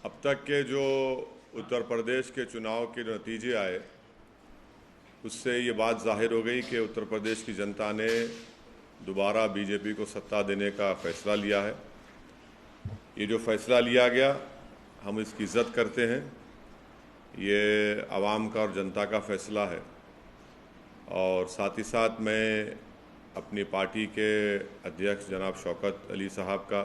अब तक के जो उत्तर प्रदेश के चुनाव के नतीजे आए उससे ये बात जाहिर हो गई कि उत्तर प्रदेश की जनता ने दोबारा बीजेपी को सत्ता देने का फ़ैसला लिया है। ये जो फ़ैसला लिया गया हम इसकी इज़्ज़त करते हैं। ये आवाम का और जनता का फ़ैसला है और साथ ही साथ मैं अपनी पार्टी के अध्यक्ष जनाब शौकत अली साहब का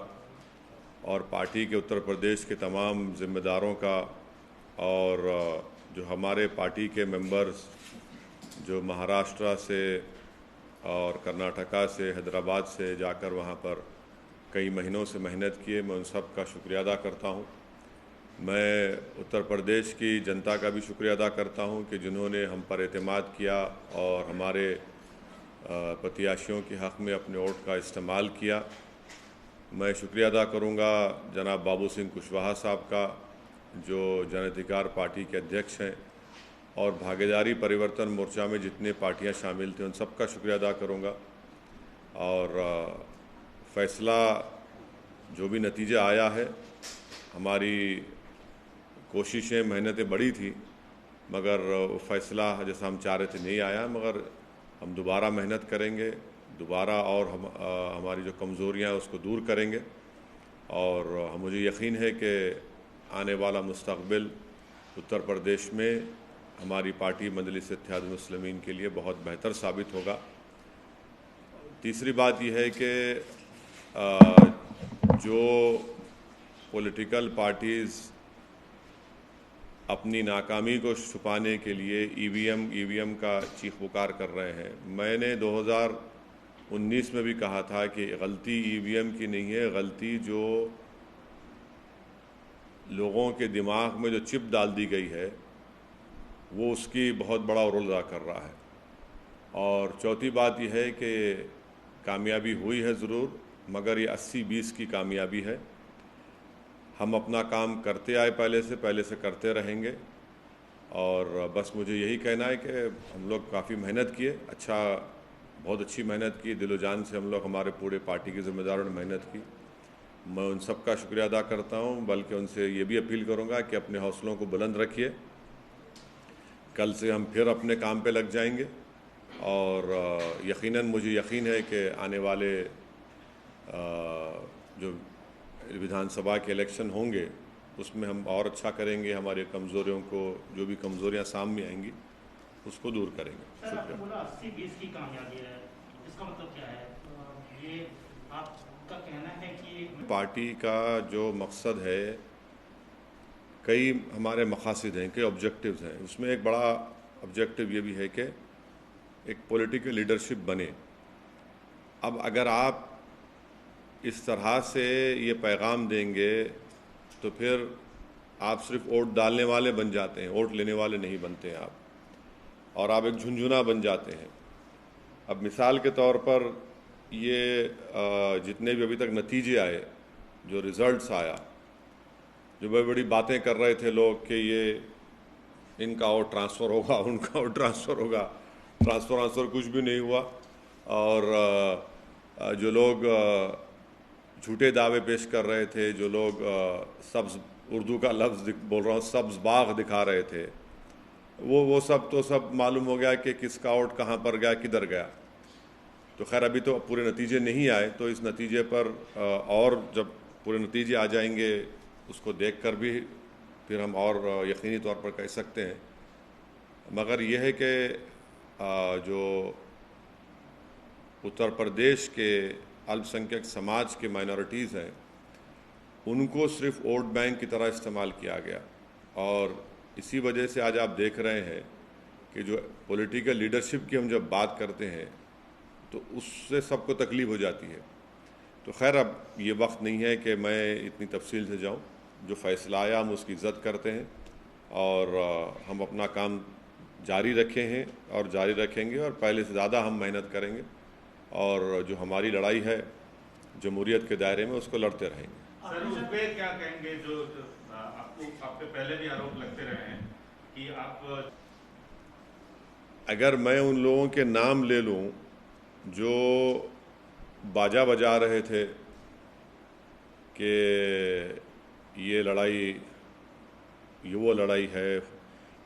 और पार्टी के उत्तर प्रदेश के तमाम ज़िम्मेदारों का और जो हमारे पार्टी के मेंबर्स जो महाराष्ट्र से और कर्नाटका से हैदराबाद से जाकर वहाँ पर कई महीनों से मेहनत किए, मैं उन सब का शुक्रिया अदा करता हूँ। मैं उत्तर प्रदेश की जनता का भी शुक्रिया अदा करता हूँ कि जिन्होंने हम पर एतमाद किया और हमारे प्रत्याशियों के हक़ में अपने वोट का इस्तेमाल किया। मैं शुक्रिया अदा करूँगा जनाब बाबू सिंह कुशवाहा साहब का जो जन अधिकार पार्टी के अध्यक्ष हैं, और भागीदारी परिवर्तन मोर्चा में जितने पार्टियां शामिल थी उन सब का शुक्रिया अदा करूँगा। और फ़ैसला जो भी नतीजा आया है, हमारी कोशिशें मेहनतें बड़ी थी मगर वो फ़ैसला जैसा हम चाह रहे थे नहीं आया, मगर हम दोबारा मेहनत करेंगे, दोबारा और हमारी जो कमज़ोरियाँ उसको दूर करेंगे और मुझे यकीन है कि आने वाला मुस्तक़बिल उत्तर प्रदेश में हमारी पार्टी मजलिस इत्तेहाद मुस्लिमीन के लिए बहुत बेहतर साबित होगा। तीसरी बात यह है कि जो पॉलिटिकल पार्टीज़ अपनी नाकामी को छुपाने के लिए ईवीएम का चीख पुकार कर रहे हैं, मैंने 2019 में भी कहा था कि गलती ईवीएम की नहीं है, गलती जो लोगों के दिमाग में जो चिप डाल दी गई है वो उसकी बहुत बड़ा रोल अदा कर रहा है। और चौथी बात यह है कि कामयाबी हुई है ज़रूर, मगर ये 80-20 की कामयाबी है। हम अपना काम करते आए, पहले से करते रहेंगे और बस मुझे यही कहना है कि हम लोग काफ़ी मेहनत किए, बहुत अच्छी मेहनत की, दिलो जान से हम लोग, हमारे पूरे पार्टी के ज़िम्मेदारों ने मेहनत की। मैं उन सब का शुक्रिया अदा करता हूँ, बल्कि उनसे ये भी अपील करूँगा कि अपने हौसलों को बुलंद रखिए। कल से हम फिर अपने काम पे लग जाएंगे और यकीनन मुझे यकीन है कि आने वाले जो विधानसभा के इलेक्शन होंगे उसमें हम और अच्छा करेंगे, हमारे कमज़ोरियों को, जो भी कमज़ोरियां सामने आएंगी उसको दूर करेंगे। सर, आपने बोला 80-20 की कामयाबी है, इसका मतलब क्या है? ये आपका कहना है कि पार्टी का जो मकसद है, कई हमारे मकासद हैं, कई ऑब्जेक्टिव्स हैं, उसमें एक बड़ा ऑब्जेक्टिव ये भी है कि एक पॉलिटिकल लीडरशिप बने। अब अगर आप इस तरह से ये पैगाम देंगे तो फिर आप सिर्फ वोट डालने वाले बन जाते हैं, वोट लेने वाले नहीं बनते आप, और आप एक झुंझुना बन जाते हैं। अब मिसाल के तौर पर ये जितने भी अभी तक नतीजे आए, जो रिज़ल्ट्स आया, जो बड़ी बड़ी बातें कर रहे थे लोग कि ये इनका वोट ट्रांसफ़र होगा, उनका वोट ट्रांसफ़र होगा, ट्रांसफ़र कुछ भी नहीं हुआ। और जो लोग झूठे दावे पेश कर रहे थे, जो लोग सब्ज़, उर्दू का लफ्ज़ बोल रहा हूँ, सब्ज़ बाग दिखा रहे थे, वो सब तो सब मालूम हो गया कि किसका वोट कहाँ पर गया, किधर गया। तो खैर अभी तो पूरे नतीजे नहीं आए, तो इस नतीजे पर और जब पूरे नतीजे आ जाएंगे उसको देखकर भी फिर हम और यकीनी तौर पर कह सकते हैं। मगर यह है कि जो उत्तर प्रदेश के अल्पसंख्यक समाज के माइनॉरिटीज़ हैं उनको सिर्फ वोट बैंक की तरह इस्तेमाल किया गया, और इसी वजह से आज आप देख रहे हैं कि जो पॉलिटिकल लीडरशिप की हम जब बात करते हैं तो उससे सबको तकलीफ़ हो जाती है। तो खैर अब ये वक्त नहीं है कि मैं इतनी तफसील से जाऊं। जो फ़ैसला आया हम उसकी इज़्ज़त करते हैं और हम अपना काम जारी रखे हैं और जारी रखेंगे, और पहले से ज़्यादा हम मेहनत करेंगे और जो हमारी लड़ाई है जमहूरियत के दायरे में उसको लड़ते रहेंगे। सर, उस पर क्या कहेंगे जो आपको, आप पे पहले भी आरोप लगते रहे हैं कि आप, अगर मैं उन लोगों के नाम ले लूं जो बाजा बजा रहे थे कि ये लड़ाई ये वो लड़ाई है,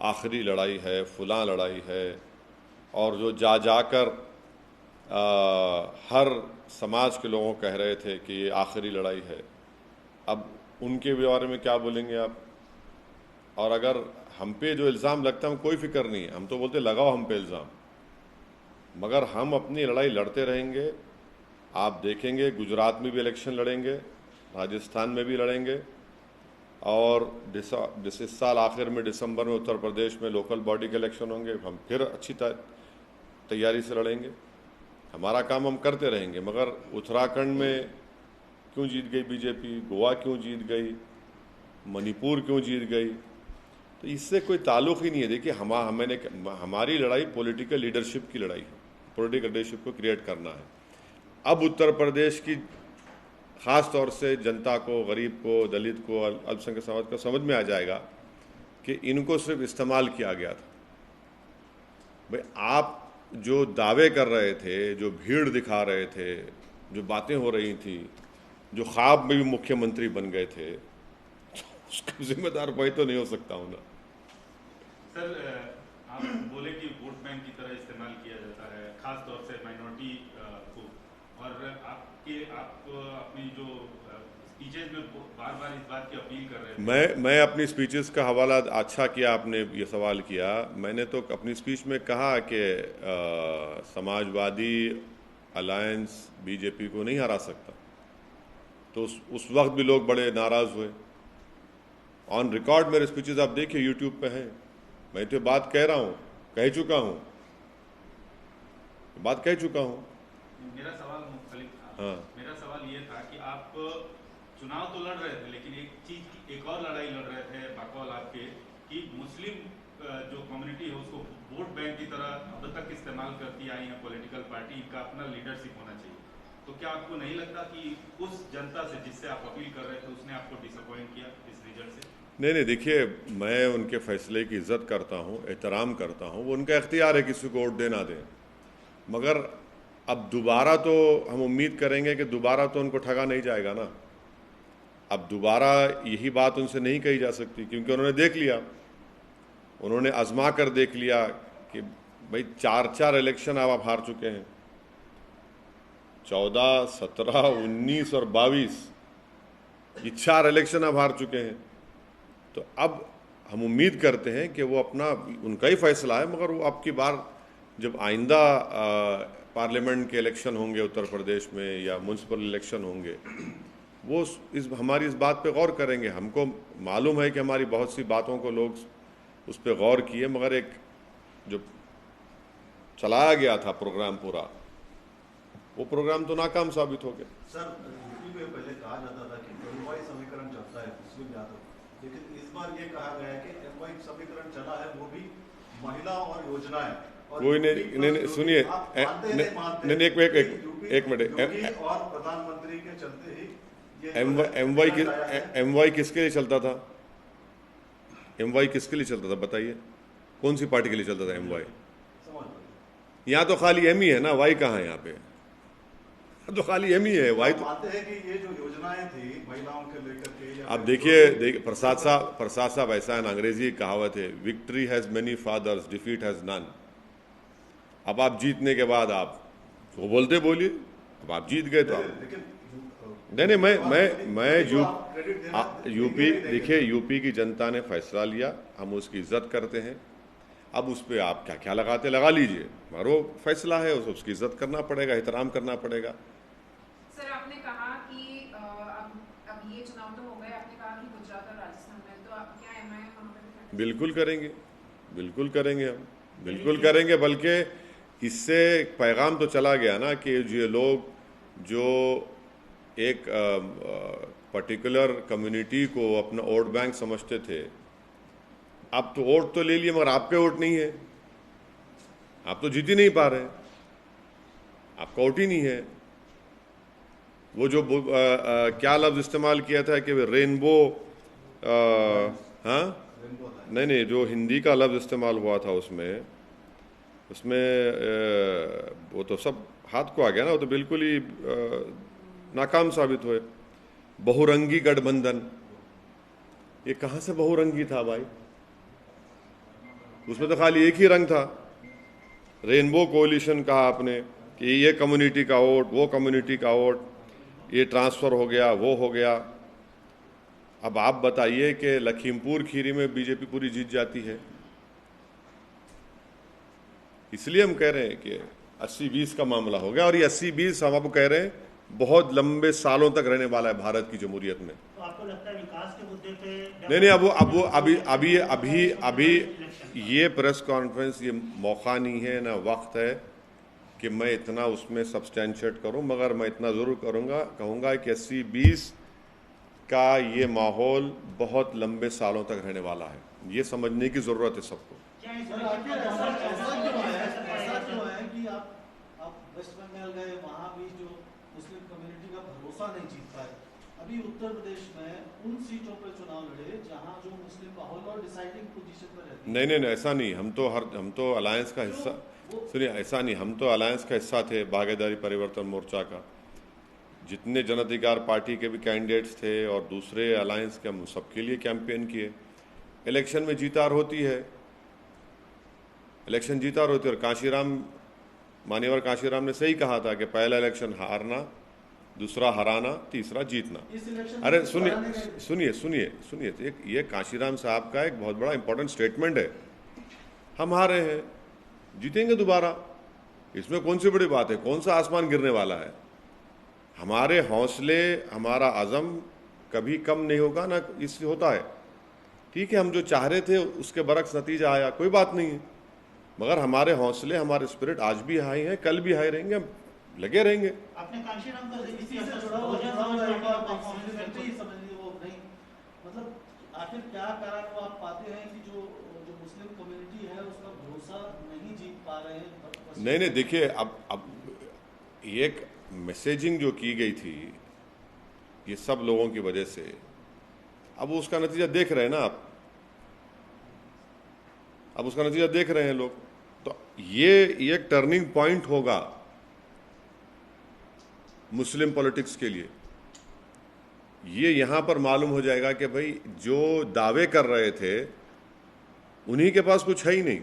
आखिरी लड़ाई है, फलां लड़ाई है, और जो जा जाकर हर समाज के लोगों कह रहे थे कि ये आखिरी लड़ाई है। अब उनके बारे में क्या बोलेंगे आप? और अगर हम पे जो इल्ज़ाम लगता है, हम कोई फिक्र नहीं है, हम तो बोलते लगाओ हम पे इल्ज़ाम, मगर हम अपनी लड़ाई लड़ते रहेंगे। आप देखेंगे गुजरात में भी इलेक्शन लड़ेंगे, राजस्थान में भी लड़ेंगे, और इस साल आखिर में दिसंबर में उत्तर प्रदेश में लोकल बॉडी के इलेक्शन होंगे, हम फिर अच्छी तैयारी से लड़ेंगे। हमारा काम हम करते रहेंगे। मगर उत्तराखंड में क्यों जीत गई बीजेपी, गोवा क्यों जीत गई, मणिपुर क्यों जीत गई, तो इससे कोई ताल्लुक़ ही नहीं है। देखिए हमारी लड़ाई पॉलिटिकल लीडरशिप की लड़ाई है, पॉलिटिकल लीडरशिप को क्रिएट करना है। अब उत्तर प्रदेश की ख़ास तौर से जनता को, गरीब को, दलित को, अल्पसंख्यक समाज को समझ में आ जाएगा कि इनको सिर्फ इस्तेमाल किया गया था। भाई आप जो दावे कर रहे थे, जो भीड़ दिखा रहे थे, जो बातें हो रही थी, जो ख्वाब में भी मुख्यमंत्री बन गए थे, तो उसका जिम्मेदार भाई तो नहीं हो सकता हूँ ना। सर, आप बोले कि वोट बैंक की तरह इस्तेमाल किया जाता है, खास तौर से माइनॉरिटी को, और आप अपनी जो स्पीचेज में बार बार इस बात की अपील कर रहे थे। मैं अपनी स्पीचेस का हवाला, अच्छा किया आपने ये सवाल किया। मैंने तो अपनी स्पीच में कहा कि समाजवादी अलायंस बीजेपी को नहीं हरा सकता, तो उस वक्त भी लोग बड़े नाराज़ हुए। ऑन रिकॉर्ड मेरे स्पीचेस आप देखिए, यूट्यूब पे हैं। मैं तो बात कह रहा हूँ, कह चुका हूँ, बात कह चुका हूँ। मेरा सवाल मुख्तलिफ था। हाँ, मेरा सवाल ये था कि आप चुनाव तो लड़ रहे थे, लेकिन एक और लड़ाई लड़ रहे थे बकौल आपके, कि मुस्लिम जो कम्युनिटी है उसको वोट बैंक की तरह अब तक इस्तेमाल करती आई है पॉलिटिकल पार्टी, इनका अपना लीडरशिप होना चाहिए। तो क्या आपको नहीं लगता कि उस जनता से जिससे आप अपील कर रहे थे उसने आपको डिसअपॉइंट किया इस रिजल्ट से? नहीं, देखिए मैं उनके फैसले की इज्जत करता हूँ, एहतराम करता हूँ, वो उनका इख्तियार है किसी को वोट देना दें। मगर अब दोबारा तो हम उम्मीद करेंगे कि दोबारा तो उनको ठगा नहीं जाएगा ना। अब दोबारा यही बात उनसे नहीं कही जा सकती, क्योंकि उन्होंने देख लिया, उन्होंने आजमा कर देख लिया कि भाई 4 इलेक्शन आप हार चुके हैं, 14, 17, 19 और 22, ये 4 इलेक्शन आप हार चुके हैं। तो अब हम उम्मीद करते हैं कि वो अपना, उनका ही फैसला है, मगर वो अब की बार जब आइंदा पार्लियामेंट के इलेक्शन होंगे उत्तर प्रदेश में या म्यूनसिपल इलेक्शन होंगे, वो हमारी इस बात पे गौर करेंगे। हमको मालूम है कि हमारी बहुत सी बातों को लोग उस पर गौर किए, मगर एक जो चलाया गया था प्रोग्राम पूरा, वो प्रोग्राम तो नाकाम साबित हो गया। सर, यूपी में पहले कहा जाता था कि एमवाई समीकरण चलता है मुस्लिम यादव, लेकिन इस बार ये कहा गया है कि एमवाई समीकरण चला है वो भी महिला और योजनाएं। कोई नहीं, सुनिए, एक मिनट, और प्रधानमंत्री के चलते ही एमवाई किसके लिए चलता था? एमवाई किसके लिए चलता था बताइए? कौन सी पार्टी के लिए चलता था एमवाई? यहाँ तो खाली एम ही है ना, वाई कहाँ है यहाँ पे? तो खाली एम ही है, वाई तो मानते हैं कि ये जो योजनाएं थी महिलाओं के लेकर के। अब देखिए प्रसाद साहब ऐसा है ना, अंग्रेजी कहावत है, victory has many fathers, defeat has none. अब आप जीतने के बाद आप वो बोलते बोलिए, अब आप जीत गए तो आप नहीं, मैं यूपी, देखिए यूपी की जनता ने फैसला लिया, हम उसकी इज्जत करते हैं। अब उस पर आप क्या क्या लगा लीजिए, मगर वो फैसला है, उसकी इज्जत करना पड़ेगा, एहतराम करना पड़ेगा। सर, आपने कहा कि अब ये चुनाव तो हो गए, आपने कहा कि गुजरात और राजस्थान में, तो आप क्या एमआईएम वहाँ पे? बिल्कुल करेंगे, हम बिल्कुल करेंगे। बल्कि इससे पैगाम तो चला गया ना कि ये लोग जो एक पर्टिकुलर कम्युनिटी को अपना वोट बैंक समझते थे, अब तो वोट तो ले लिए, मगर आपके वोट नहीं है, आप तो जीत ही नहीं पा रहे, आपका वोट ही नहीं है। वो जो क्या लफ्ज़ इस्तेमाल किया था कि रेनबो, हाँ नहीं, जो हिंदी का लफ्ज़ इस्तेमाल हुआ था उसमें वो तो सब हाथ को आ गया ना, वो तो बिल्कुल ही नाकाम साबित हुए। बहुरंगी गठबंधन, ये कहाँ से बहुरंगी था भाई? उसमें तो खाली एक ही रंग था। रेनबो कोलिशन कहा आपने कि ये कम्युनिटी का वोट, वो कम्युनिटी का वोट, ये ट्रांसफ़र हो गया, वो हो गया। अब आप बताइए कि लखीमपुर खीरी में बीजेपी पूरी जीत जाती है। इसलिए हम कह रहे हैं कि 80-20 का मामला हो गया, और ये 80-20 हम आपको कह रहे हैं बहुत लंबे सालों तक रहने वाला है भारत की जमहूरियत में। तो आपको लगता है विकास के मुद्दे पे नहीं, अभी ये प्रेस कॉन्फ्रेंस ये मौका नहीं है, ना वक्त है कि मैं इतना उसमें सब्सटेंशिएट करूं, मगर मैं इतना ज़रूर कहूँगा कि 80-20 का ये माहौल बहुत लंबे सालों तक रहने वाला है। ये समझने की ज़रूरत है सबको। क्या इस सर, आखिर ऐसा क्यों है कि आप वेस्ट बंगाल गए, वहाँ भी जो मुस्लिम कम्युनिटी का भरोसा नहीं जीत पाए। अभी उत्तर प्रदेश में उन सीटों पर चुनाव लड़े जहाँ जो मुस्लिम माहौल और डिसाइडिंग पोजीशन पर रहती है। नहीं, ऐसा नहीं। हम तो अलायंस का हिस्सा, सुनिए, ऐसा नहीं, हम तो अलायंस का हिस्सा थे, भागीदारी परिवर्तन मोर्चा का। जितने जन अधिकार पार्टी के भी कैंडिडेट्स थे और दूसरे अलायंस के, हम सबके लिए कैंपेन किए। इलेक्शन में जीत हार होती है, इलेक्शन जीत हार होती है। और काशीराम, मान्यवर काशीराम ने सही कहा था कि पहला इलेक्शन हारना, दूसरा हराना, तीसरा जीतना। अरे सुनिए, ये काशीराम साहब का एक बहुत बड़ा इंपॉर्टेंट स्टेटमेंट है। हम हारे हैं, जीतेंगे दोबारा, इसमें कौन सी बड़ी बात है? कौन सा आसमान गिरने वाला है? हमारे हौसले, हमारा अज़म कभी कम नहीं होगा, ना इससे होता है। ठीक है, हम जो चाह रहे थे उसके बरक्स नतीजा आया, कोई बात नहीं है, मगर हमारे हौसले, हमारे स्पिरिट आज भी हाई हैं, कल भी हाई रहेंगे, हम लगे रहेंगे। आपने कांशीराम का इसी से जुड़ा हुआ मतलब आखिर क्या कारण वो आप पाते हैं कि जो मुस्लिम कम्युनिटी है उसका भरोसा नहीं जीत पा रहे हैं? नहीं, देखिए, अब एक मैसेजिंग जो की गई थी ये सब लोगों की वजह से, अब उसका नतीजा देख रहे हैं ना आप, अब उसका नतीजा देख रहे हैं लोग। तो ये एक टर्निंग पॉइंट होगा मुस्लिम पॉलिटिक्स के लिए। ये यहां पर मालूम हो जाएगा कि भाई जो दावे कर रहे थे उन्हीं के पास कुछ है ही नहीं,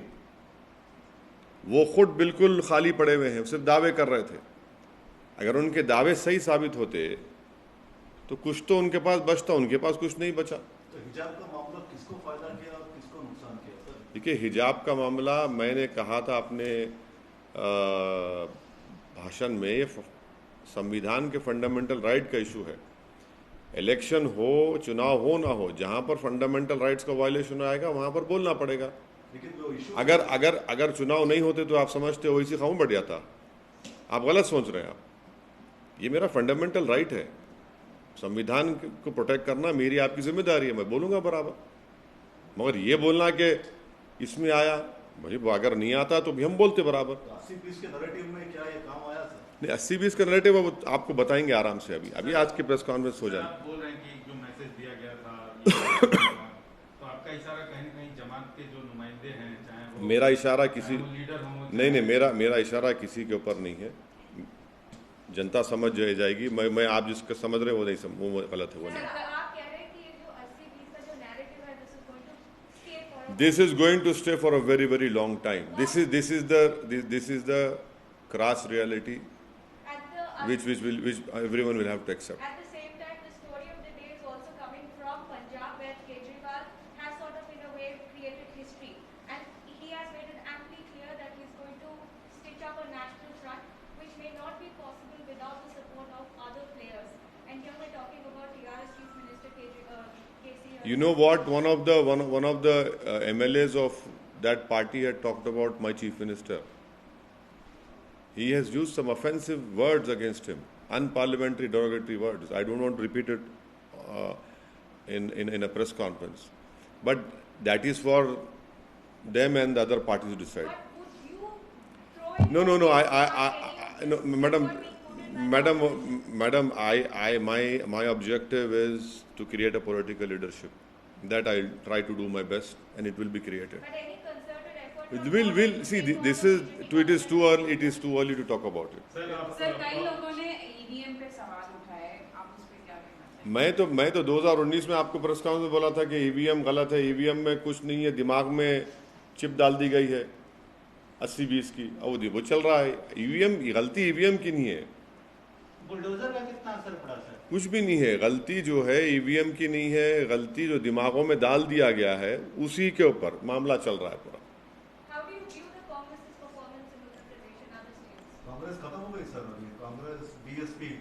वो खुद बिल्कुल खाली पड़े हुए हैं, सिर्फ दावे कर रहे थे। अगर उनके दावे सही साबित होते तो कुछ तो उनके पास बचता, उनके पास कुछ नहीं बचा। तो हिजाब का मामला किसको फायदा किया और किसको नुकसान किया? देखिए, हिजाब का मामला मैंने कहा था अपने भाषण में, ये संविधान के फंडामेंटल राइट का इशू है। इलेक्शन हो, चुनाव हो ना हो, जहां पर फंडामेंटल राइट्स का वायलेशन आएगा वहां पर बोलना पड़ेगा। लेकिन वो इशू अगर चुनाव नहीं होते तो आप समझते हो इसी खाऊं बढ़ जाता। आप गलत सोच रहे हैं। आप, ये मेरा फंडामेंटल राइट है, संविधान को प्रोटेक्ट करना मेरी आपकी जिम्मेदारी है, मैं बोलूंगा बराबर। मगर ये बोलना कि इसमें आया, भाई अगर नहीं आता तो भी हम बोलते बराबर। 80-20 के नैरेटिव में क्या ये काम आया सर? नहीं, 80-20 का नैरेटिव आपको बताएंगे आराम से। अभी आज की प्रेस कॉन्फ्रेंस हो जाए। आप बोल रहे हैं कि जो मैसेज दिया गया था तो आपका इशारा कहीं ना कहीं जमात के जो नुमाइंदे हैं, चाहे वो मेरा इशारा किसी लीडर हो, नहीं, मेरा इशारा किसी के ऊपर नहीं है। जनता समझ जाएगी। मैं आप जिसका समझ रहे हो वो गलत है, वो नहीं। This is going to stay for a very, very long time. This is the crass reality which everyone will have to accept. At the same time, the story of the day is also coming from Punjab, where Kejriwal has sort of in a way created history, and he has made it amply clear that he is going to stitch up a national front, which may not be possible without the support of other players. And here we're talking about TRS Chief Minister KC. You know what? One of the MLAs of that party had talked about my chief minister. He has used some offensive words against him, unparliamentary, derogatory words. I don't want to repeat it in a press conference, but that is for them and the other parties to decide. But would you throw in No. No, madam. My objective is to create a political leadership. That I'll try to do my best, and it will be created. but any concerted effort? It will see. It is too early. It is too early to talk about it. Sir आप sir, कई लोगों ने EVM पे सवाल उठाए, आप उस पे क्या कहना चाहेंगे? मैं तो 2019 में आपको प्रेस कॉन्फ्रेंस में बोला था कि ईवीएम गलत है, ईवीएम में कुछ नहीं है, दिमाग में चिप डाल दी गई है 80-20 की, और वो चल रहा है। ईवीएम गलती ईवीएम की नहीं है, बुलडोजर का कितना असर पड़ा सर? कुछ भी नहीं है। गलती जो है ईवीएम की नहीं है, गलती जो दिमागों में डाल दिया गया है उसी के ऊपर मामला चल रहा है पूरा। How do you view the Congress's performance in Uttar Pradesh and other states? Congress खत्म हो गई सर अभी। कांग्रेस, बीएसपी,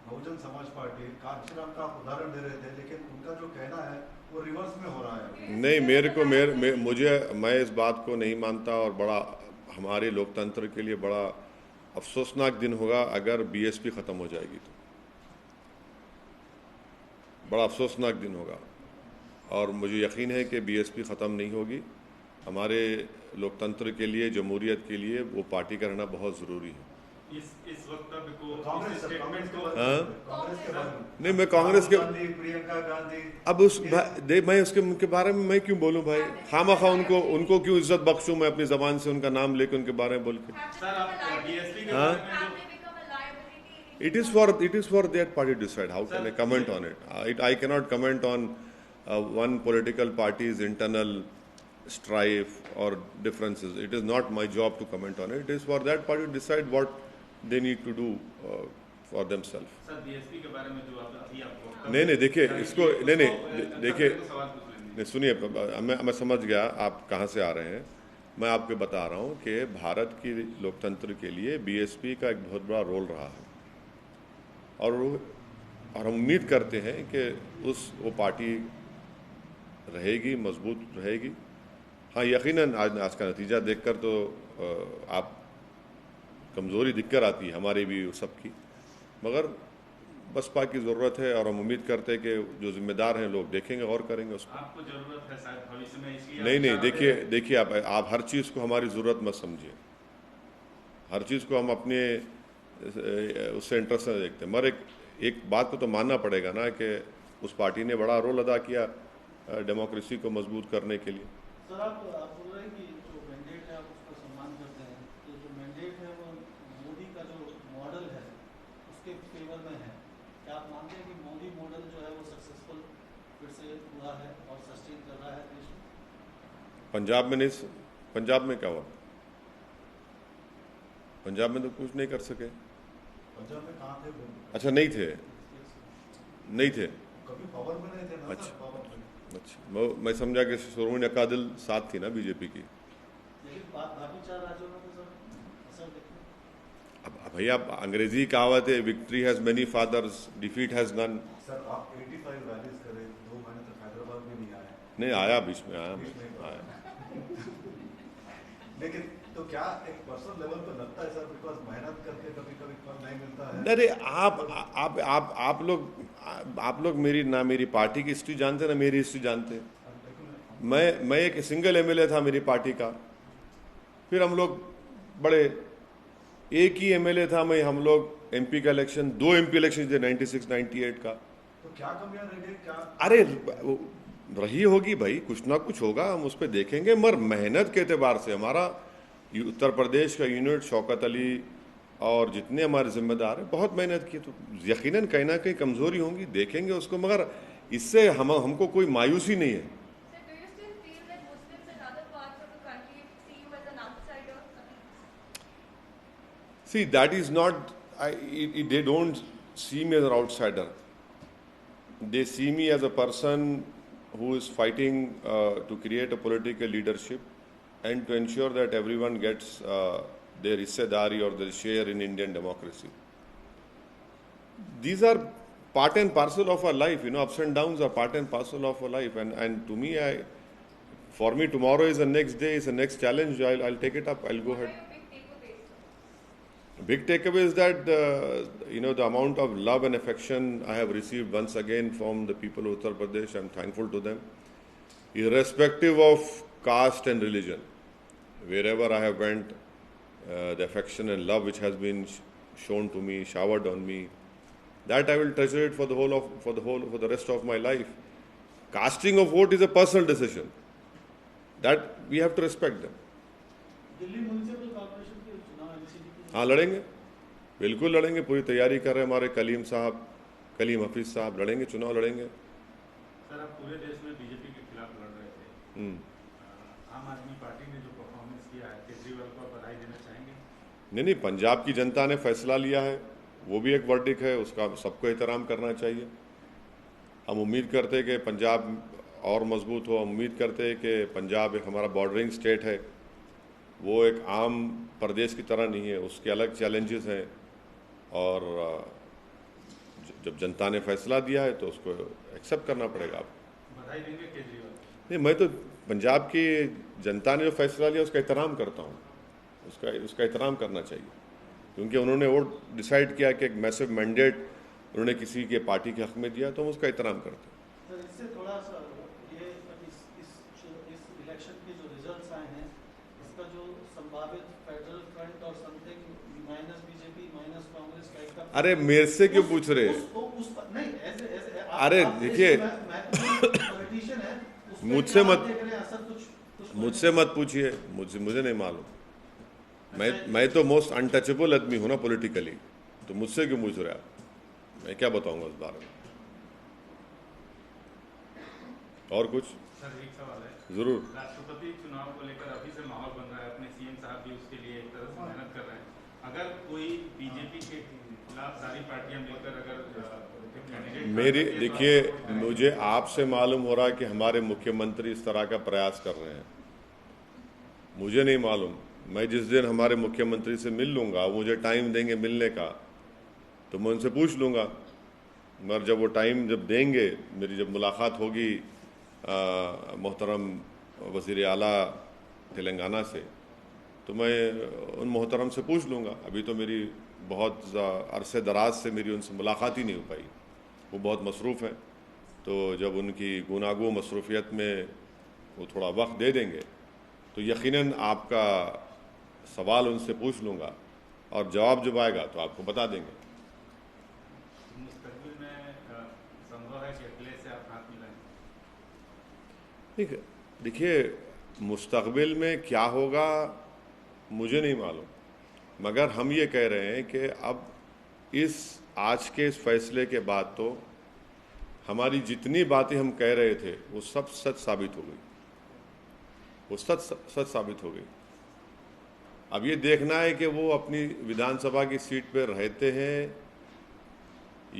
बहुजन समाज पार्टी, कांचीराम का आप उदाहरण दे रहे थे, लेकिन उनका जो कहना है वो रिवर्स में हो रहा है। नहीं, मैं इस बात को नहीं मानता, और बड़ा हमारे लोकतंत्र के लिए बड़ा अफसोसनाक दिन होगा अगर बीएसपी ख़त्म हो जाएगी, तो बड़ा अफसोसनाक दिन होगा। और मुझे यकीन है कि बीएसपी ख़त्म नहीं होगी। हमारे लोकतंत्र के लिए, जमहूरियत के लिए वो पार्टी का रहना बहुत ज़रूरी है। इस वक्तव्य को, कांग्रेस इस सर, स्टेटमेंट को, कांग्रेस के बारे में नहीं, मैं कांग्रेस के प्रियंका गांधी, अब मैं उसके बारे में मैं क्यों बोलूं भाई? खामखा उनको क्यों इज्जत बख्शूं मैं अपनी ज़बान से उनका नाम लेकर उनके बारे में बोल के? सर आप बीएसपी के हाँ? बारे में Have जो they become a liability? It is for that party to decide. How can I comment on it? I cannot comment on one political party's internal strife or differences. It is not my job to comment on it. It is for that party to decide what they need to do for themselves. Sir BSP के बारे में जो अभी आपको नहीं, देखिए इसको, नहीं, देखिए, सवाल पूछ लेंगे। नहीं सुनिए, मैं समझ गया आप कहाँ से आ रहे हैं। मैं आपको बता रहा हूँ कि भारत की लोकतंत्र के लिए बीएसपी का एक बहुत बड़ा रोल रहा है, और हम उम्मीद करते हैं कि वो पार्टी रहेगी, मजबूत रहेगी। हाँ, यकीनन आज का नतीजा देखकर तो आप कमज़ोरी दिखकर आती है हमारी भी सबकी, मगर बसपा की ज़रूरत है, और हम उम्मीद करते हैं कि जो जिम्मेदार हैं लोग देखेंगे और करेंगे उसको। आपको जरूरत है शायद भविष्य में, इसलिए नहीं, देखिए आप हर चीज़ को हमारी ज़रूरत मत समझिए, हर चीज़ को हम अपने उससे इंटरेस्ट से देखते हैं। मगर एक बात को तो मानना पड़ेगा ना कि उस पार्टी ने बड़ा रोल अदा किया डेमोक्रेसी को मजबूत करने के लिए। सर आप बोल रहे हैं कि जो मैंडेट है आप उसका सम्मान करते हैं, तो जो मैंडेट है वो मोदी का जो मॉडल है उसके फेवर में है। क्या आप मानते हैं कि मोदी मॉडल जो है वो सक्सेसफुल फिर से हुआ है और सस्टेन कर रहा है देश में? पंजाब में क्या हुआ? पंजाब में तो कुछ नहीं कर सके। पंजाब में कहाँ थे वो? अच्छा, नहीं थे, कभी पावर में नहीं थे ना। अच्छा। सर, पावर में। अच्छा, मैं समझा कि श्रोमणी अकाली दल साथ थी ना बीजेपी की। लेकिन बाकी 4 राज्यों में तो सर असर देखते अब भैया अंग्रेजी कहावत है, victory has many fathers, defeat has none. Sir आप 85 रैलीज करें, 2 महीने तक हैदराबाद में नहीं आए। नहीं आया, बीच में आया। लेकिन तो क्या एक पर्सनल लेवल पे लगता है सर, बिकॉज मेहनत करके कभी कभी फल नहीं मिलता है। अरे आप लोग मेरी पार्टी की हिस्ट्री जानते हैं ना, मेरी हिस्ट्री जानते हैं। मैं एक सिंगल एमएलए था मेरी पार्टी का, फिर हम लोग बड़े, एक ही एमएलए था मैं, हम लोग एमपी का इलेक्शन, 2 एमपी इलेक्शन थे 96-98 का। तो क्या कमियां रह गई? क्या अरे रही होगी भाई, कुछ ना कुछ होगा, हम उस पर देखेंगे। मगर मेहनत के एतबार से हमारा उत्तर प्रदेश का यूनिट, शौकत अली और जितने हमारे जिम्मेदार हैं, बहुत मेहनत की, तो यकीनन कहीं ना कहीं कमज़ोरी होंगी, देखेंगे उसको, मगर इससे हमको कोई मायूसी नहीं है। Sir, do you still feel that Muslims in other parts of the country see you as an outsider? See, that is not, they don't see me as an outsider. They see me as a person who is fighting to create a political leadership and to ensure that everyone gets their hissedari or their share in Indian democracy. These are part and parcel of our life, ups and downs are part and parcel of our life. And to me, for me, tomorrow is the next day, is the next challenge. I'll take it up, I'll go ahead. What are your big takeaways? Big takeaway is that, the amount of love and affection I have received once again from the people of Uttar Pradesh, I'm thankful to them. Irrespective of caste and religion, wherever I have went, the affection and love which has been shown to me, showered on me, that I will treasure it for the rest of my life. Casting of vote is a personal decision. That we have to respect them. Delhi municipal corporation के चुनाव MCD के हाँ, लड़ेंगे, बिल्कुल लड़ेंगे, पूरी तैयारी कर रहे हैं हमारे कलीम साहब, कलीम हफीज साहब लड़ेंगे, चुनाव लड़ेंगे। सर, आप पूरे देश में बीजेपी के खिलाफ लड़ रहे थे। आम आदमी पार्टी ने जो परफॉर्मेंस किया है, केजरीवाल को बधाई देना चाहेंगे? नहीं, पंजाब की जनता ने फैसला लिया है, वो भी एक वर्डिक्ट है, उसका सबको एहतराम करना चाहिए। हम उम्मीद करते हैं कि पंजाब और मजबूत हो। हम उम्मीद करते हैं कि पंजाब एक हमारा बॉर्डरिंग स्टेट है, वो एक आम प्रदेश की तरह नहीं है, उसके अलग चैलेंजेस हैं। और जब जनता ने फैसला दिया है तो उसको एक्सेप्ट करना पड़ेगा। आप बधाई देंगे केजरीवाल? नहीं, मैं तो पंजाब की जनता ने जो फैसला लिया उसका एहतराम करता हूँ, उसका एहतराम करना चाहिए, क्योंकि उन्होंने वो डिसाइड किया कि एक मैसिव मैंडेट उन्होंने किसी के पार्टी के हक में दिया, तो हम उसका एहतराम करते हैं। सर, इससे थोड़ा सा ये इस इलेक्शन के जो रिजल्ट्स आए हैं, इसका जो संभावित फेडरल फ्रंट और something minus BJP minus Congress type का, अरे मेरे से क्यों पूछ रहे? नहीं, ऐसे अरे देखिए, पॉलिटिशियन है, मुझसे मत पूछिए, मुझे नहीं मालूम। मैं तो मोस्ट अनटचेबल आदमी हूँ ना पॉलिटिकली, तो मुझसे क्यों पूछ रहे आप? मैं क्या बताऊंगा उस बारे में? और कुछ? सर, एक सवाल है। जरूर। राष्ट्रपति चुनाव को लेकर अभी से माहौल बन रहा है, अपने सीएम साहब भी उसके लिए एक तरह से मेहनत कर रहे हैं। अगर कोई बीजेपी के खिलाफ सारी पार्टियां मिलकर अगर मेरी देखिए, मुझे आपसे मालूम हो रहा है कि हमारे मुख्यमंत्री इस तरह का प्रयास कर रहे हैं, मुझे नहीं मालूम। मैं जिस दिन हमारे मुख्यमंत्री से मिल लूँगा, मुझे टाइम देंगे मिलने का, तो मैं उनसे पूछ लूँगा। मगर जब वो टाइम जब देंगे, मेरी जब मुलाकात होगी मोहतरम वज़ीर आला तेलंगाना से, तो मैं उन मोहतरम से पूछ लूँगा। अभी तो मेरी बहुत अरसे दराज से मेरी उनसे मुलाकात ही नहीं हो पाई, वो बहुत मसरूफ़ हैं। तो जब उनकी गुनागो मसरूफियत में वो थोड़ा वक्त दे देंगे, तो यकीनन आपका सवाल उनसे पूछ लूँगा, और जवाब जब आएगा तो आपको बता देंगे। मुस्तकबिल में संभव है कि अखिलेश से आप हाथ मिलाएं? देखिए, मुस्तकबिल में क्या होगा मुझे नहीं मालूम, मगर हम ये कह रहे हैं कि अब आज के इस फैसले के बाद तो हमारी जितनी बातें हम कह रहे थे वो सब सच साबित हो गई, वो सच साबित हो गई। अब ये देखना है कि वो अपनी विधानसभा की सीट पर रहते हैं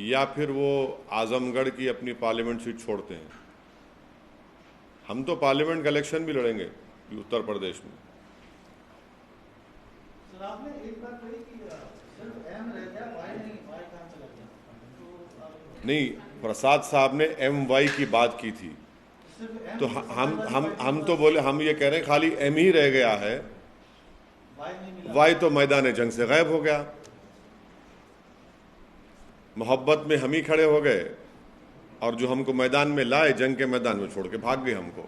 या फिर वो आजमगढ़ की अपनी पार्लियामेंट सीट छोड़ते हैं। हम तो पार्लियामेंट का इलेक्शन भी लड़ेंगे उत्तर प्रदेश में। सर, आपने एक बात कही कि सिर्फ एम रह गया, वाई नहीं, वाई कहाँ चला गया? नहीं, प्रसाद साहब ने MY की बात की थी, तो हम तो बोले, हम ये कह रहे हैं खाली M ही रह गया है, वाई तो मैदान जंग से गायब हो गया। मोहब्बत में हम ही खड़े हो गए, और जो हमको मैदान में लाए, जंग के मैदान में छोड़ के भाग गए हमको।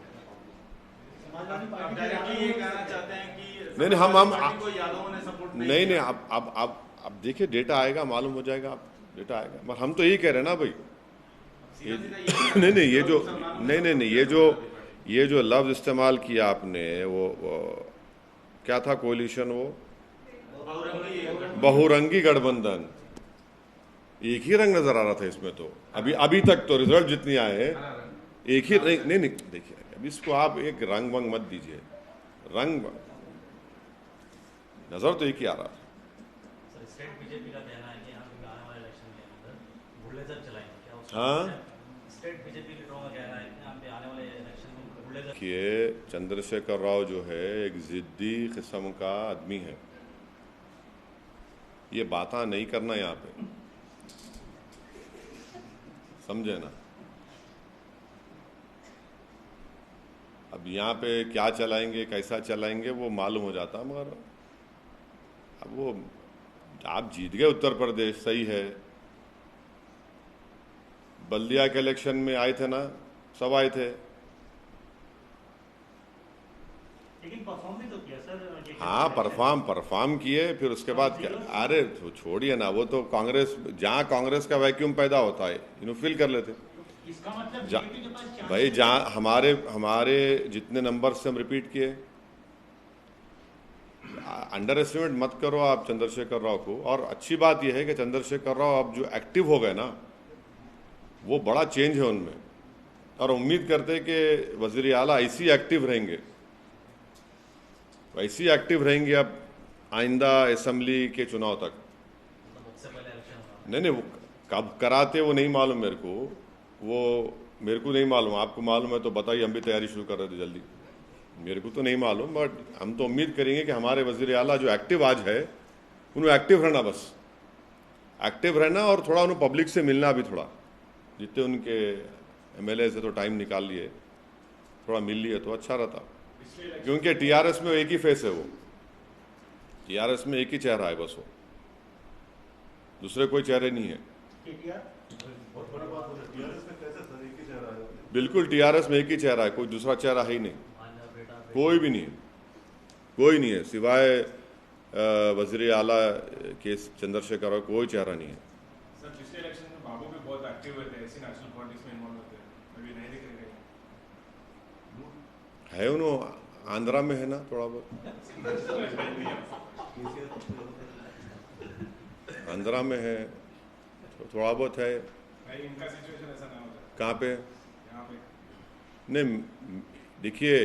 आप डायरेक्टली ये कहना चाहते हैं कि नहीं, हम यादवों ने सपोर्ट नहीं, अब देखिए, डेटा आएगा, मालूम हो जाएगा, आप डेटा आएगा। मगर हम तो यही कह रहे हैं ना भाई, नहीं, ये जो लफ्ज इस्तेमाल किया आपने, वो क्या था कोalition, वो बहुरंगी गठबंधन, एक ही रंग नजर आ रहा था इसमें। तो अभी तक तो रिजल्ट जितनी आए हैं एक ही नहीं, देखिए, अब इसको आप एक रंग वंग मत दीजिए, रंग नजर तो एक ही आ रहा है। स्टेट बीजेपी का कहना है कि आने वाले इलेक्शन के अंदर बुलडोजर चलाएंगे, क्या? हाँ, स्टेट बीजेपी लीडरों का कहना है कि यहाँ पे आने वाले इलेक्शन में बुलडोजर। कि चंद्रशेखर राव जो है एक जिद्दी किस्म का आदमी है, ये बातें नहीं करना यहाँ पे, समझे ना? अब यहाँ पे क्या चलाएंगे, कैसा चलाएंगे, वो मालूम हो जाता। मगर अब वो आप जीत गए उत्तर प्रदेश, सही है। बल्दिया के इलेक्शन में आए थे ना, सब आए थे। लेकिन परफॉर्म भी तो किया सर। हाँ, परफॉर्म किए, फिर उसके बाद क्या? अरे छोड़िए ना, वो तो कांग्रेस, जहाँ कांग्रेस का वैक्यूम पैदा होता है फिल कर लेते। इसका मतलब भाई, जहाँ हमारे जितने नंबर से हम रिपीट किए, अंडर एस्टिमेट मत करो आप चंद्रशेखर राव को। और अच्छी बात यह है कि चंद्रशेखर राव अब जो एक्टिव हो गए ना, वो बड़ा चेंज है उनमें, और उम्मीद करते हैं कि वज़ीर आला ऐसी एक्टिव रहेंगे, ऐसी एक्टिव रहेंगे अब आइंदा असेंबली के चुनाव तक। मतलब उससे पहले इलेक्शन नहीं वो कब कराते वो नहीं मालूम मेरे को, वो मेरे को नहीं मालूम, आपको मालूम है तो बताइए, हम भी तैयारी शुरू कर रहे थे जल्दी। मेरे को तो नहीं मालूम, बट हम तो उम्मीद करेंगे कि हमारे वज़ीर आला जो एक्टिव आज है उन्हें एक्टिव रहना, बस एक्टिव रहना, और थोड़ा उन्हें पब्लिक से मिलना भी, थोड़ा जितने उनके MLA से तो टाइम निकाल लिए, थोड़ा मिल लिए तो अच्छा रहता, क्योंकि TRS में एक ही फेस है, वो TRS में एक ही चेहरा है बस, वो दूसरे कोई चेहरे नहीं है। बहुत बड़ी बात हो रही है टीआरएस में, कैसे सर एक ही चेहरा है? बिल्कुल TRS में एक ही चेहरा है, कोई दूसरा चेहरा है ही नहीं, कोई भी नहीं है, कोई नहीं है सिवाय वज़ीर आला के चंद्रशेखर और कोई चेहरा नहीं है। सर पिछले इलेक्शन में बाबू भी बहुत एक्टिव हुए थे, ऐसी नेशनल पॉलिटिक्स में इन्वॉल्व होते हैं, अभी नहीं दिख रहे है उन्होंने आंध्रा में है ना थोड़ा बहुत, आंध्रा में है थोड़ा बहुत है। भाई इनका सिचुएशन ऐसा ना हो जाए। कहाँ पे? यहाँ पे नहीं देखिए,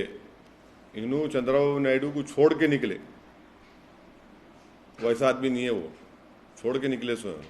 इन्हों चंद्रबाबू नायडू को छोड़ के निकले, वो ऐसा आदमी नहीं है, वो छोड़ के निकले स्वयं।